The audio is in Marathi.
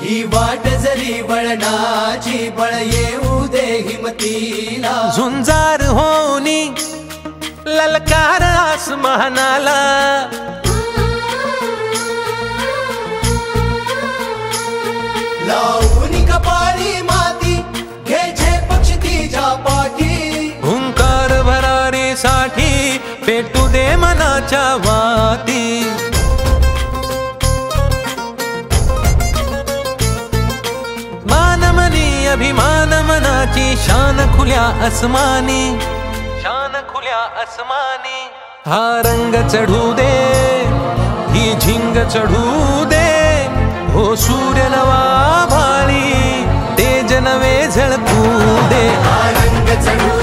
ही वाट जरी वळणाची बळ येऊ दे हिमतीला झुंजार होनी ललकार आसमानाला लावून कपाळी माती घे पक्ष तिच्या पाठी हुंकार भरारीसाठी पेटू दे मनाच्या वाती मानमनी अभिमान मनाची शान खुल्या आसमानी शान खुल्या आसमानी हा रंग चढू दे ही झिंग चढू दे हो सूर्य नवा भाळी तेज नवे झळकू दे हा रंग चढू